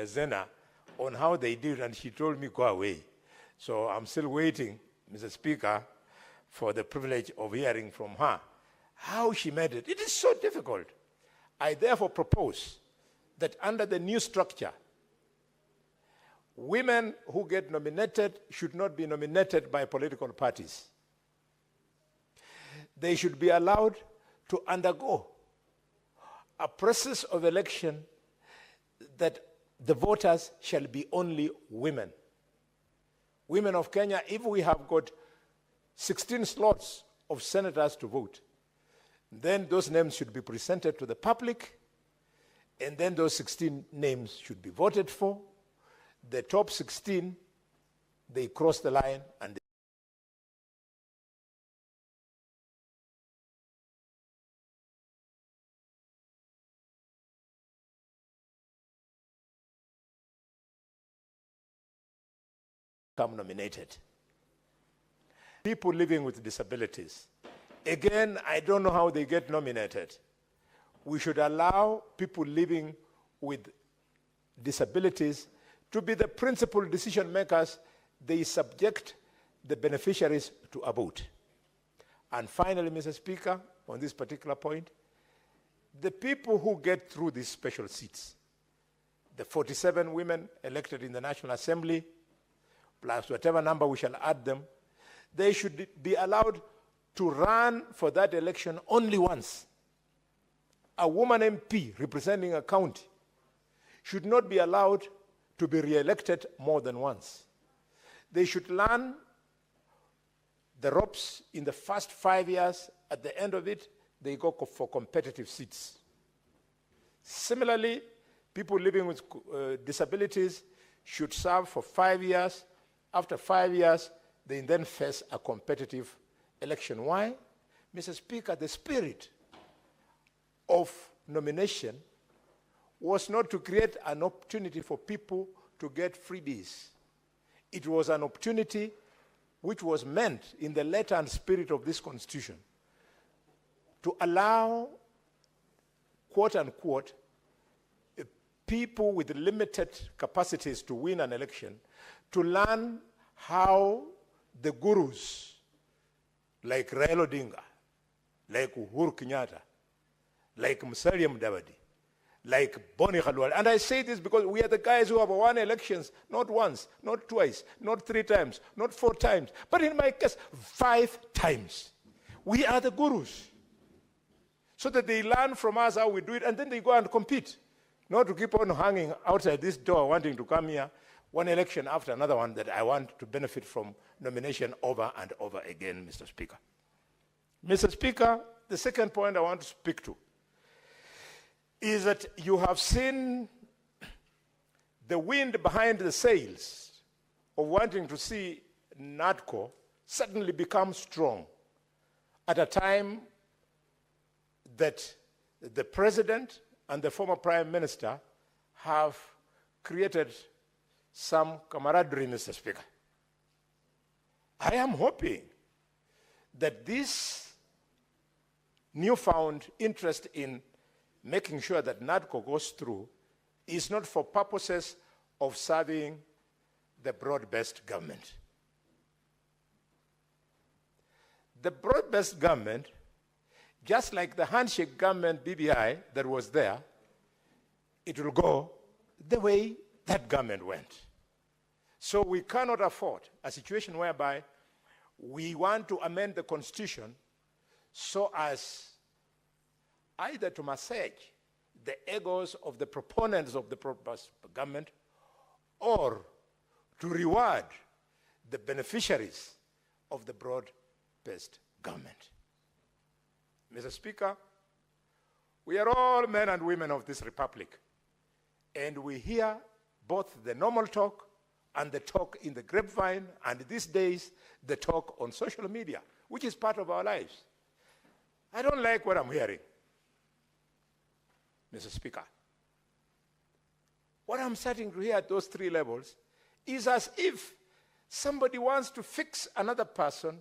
Zena on how they did, and she told me, go away. So I'm still waiting, Mr. Speaker, for the privilege of hearing from her how she made it. It is so difficult. I therefore propose that under the new structure, women who get nominated should not be nominated by political parties. They should be allowed to undergo a process of election that the voters shall be only women. Women of Kenya, if we have got 16 slots of senators to vote, then those names should be presented to the public, and then those 16 names should be voted for. The top 16, they cross the line and they become nominated. People living with disabilities. Again, I don't know how they get nominated. We should allow people living with disabilities to be the principal decision makers. They subject the beneficiaries to a vote. And finally, Mr. Speaker, on this particular point, the people who get through these special seats, the 47 women elected in the National Assembly, plus whatever number we shall add them, they should be allowed to run for that election only once. A woman MP representing a county should not be allowed to be re-elected more than once. They should learn the ropes in the first 5 years. At the end of it, they go for competitive seats. Similarly, people living with disabilities should serve for 5 years. After 5 years, they then face a competitive election. Why? Mr. Speaker, the spirit of nomination was not to create an opportunity for people to get freebies. It was an opportunity which was meant in the letter and spirit of this Constitution to allow, quote unquote, people with limited capacities to win an election to learn how the gurus like Raila Odinga, like Uhuru Kenyatta, like Musalia Mudavadi, like Boni Khalwale. And I say this because we are the guys who have won elections, not once, not twice, not 3 times, not 4 times, but in my case, 5 times. We are the gurus. So that they learn from us how we do it, and then they go and compete. Not to keep on hanging outside this door wanting to come here, one election after another one, that I want to benefit from nomination over and over again, Mr. Speaker. Mr. Speaker, the second point I want to speak to is that you have seen the wind behind the sails of wanting to see NADCO suddenly become strong at a time that the President and the former Prime Minister have created some camaraderie, Mr. Speaker. I am hoping that this newfound interest in making sure that NADCO goes through is not for purposes of serving the broad-based government. The broad-based government, just like the handshake government BBI that was there, it will go the way that government went. So we cannot afford a situation whereby we want to amend the Constitution so as either to massage the egos of the proponents of the broad-based government or to reward the beneficiaries of the broad-based government. Mr. Speaker, we are all men and women of this republic, and we hear both the normal talk and the talk in the grapevine, and these days, the talk on social media, which is part of our lives. I don't like what I'm hearing, Mr. Speaker. What I'm starting to hear at those 3 levels is as if somebody wants to fix another person,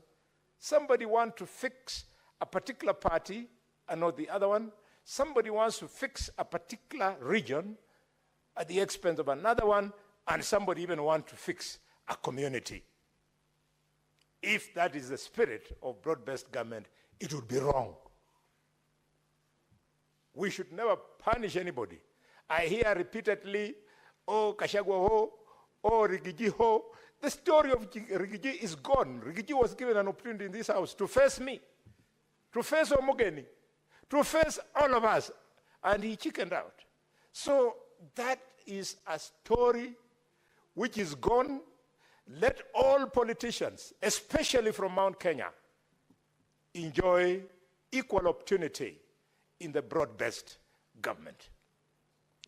somebody wants to fix a particular party and not the other one, somebody wants to fix a particular region, at the expense of another one, and somebody even want to fix a community. If that is the spirit of broad-based government, it would be wrong. We should never punish anybody. I hear repeatedly, oh, Kashagwa ho, oh, Rigiji ho. The story of Rigiji is gone. Rigiji was given an opportunity in this house to face me, to face Omugeni, to face all of us, and he chickened out. So that is a story which is gone. Let all politicians, especially from Mount Kenya, enjoy equal opportunity in the broad-based government.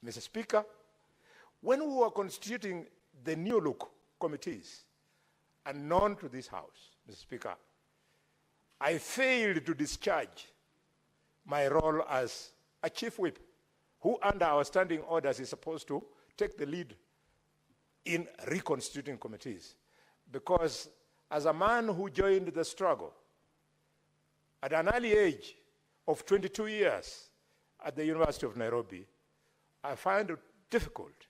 Mr. Speaker, when we were constituting the new look committees, unknown to this House, Mr. Speaker, I failed to discharge my role as a chief whip, who under our standing orders is supposed to take the lead in reconstituting committees. Because as a man who joined the struggle at an early age of 22 years at the University of Nairobi, I find it difficult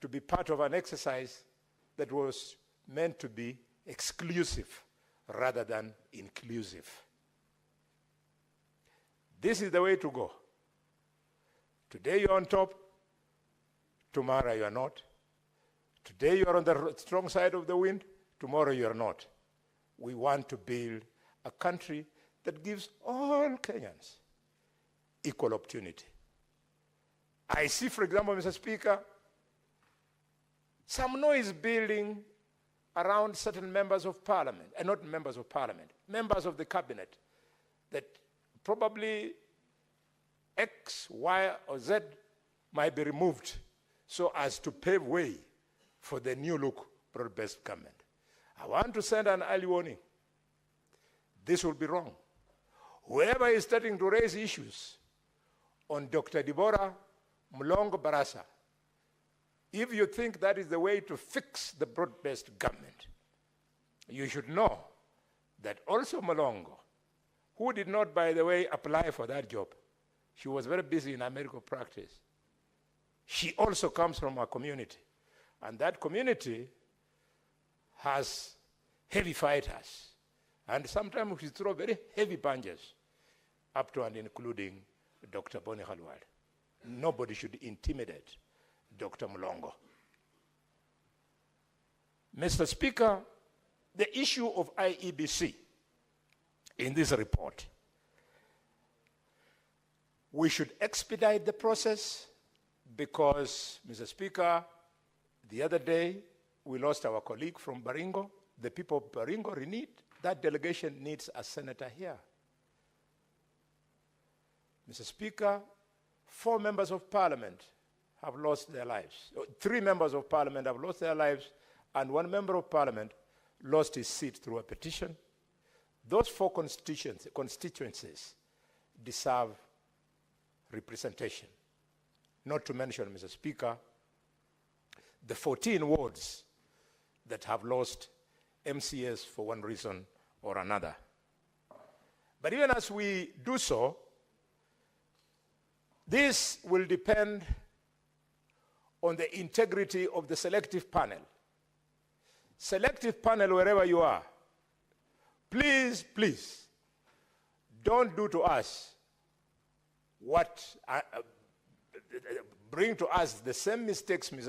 to be part of an exercise that was meant to be exclusive rather than inclusive. This is the way to go. Today you're on top, tomorrow you are not. Today you are on the strong side of the wind, tomorrow you are not. We want to build a country that gives all Kenyans equal opportunity. I see, for example, Mr. Speaker, some noise building around certain members of parliament, and not members of parliament, members of the cabinet, that probably X, Y, or Z might be removed so as to pave way for the new look broad-based government. I want to send an early warning. This will be wrong. Whoever is starting to raise issues on Dr. Deborah Mulongo Barasa, if you think that is the way to fix the broad-based government, you should know that also Mulongo, who did not, by the way, apply for that job, she was very busy in her medical practice. She also comes from a community, and that community has heavy fighters, and sometimes we throw very heavy punches up to and including Dr. Boni Khalwale. Nobody should intimidate Dr. Mulongo. Mr. Speaker, the issue of IEBC in this report, we should expedite the process because, Mr. Speaker, the other day we lost our colleague from Baringo. The people of Baringo need, that delegation needs a senator here. Mr. Speaker, 4 members of parliament have lost their lives. 3 members of parliament have lost their lives, and 1 member of parliament lost his seat through a petition. Those 4 constituencies deserve representation. Not to mention, Mr. Speaker, the 14 wards that have lost MCS for one reason or another. But even as we do so, this will depend on the integrity of the selective panel. Selective panel, wherever you are, please, please, don't do to us what bring to us the same mistakes, Mr.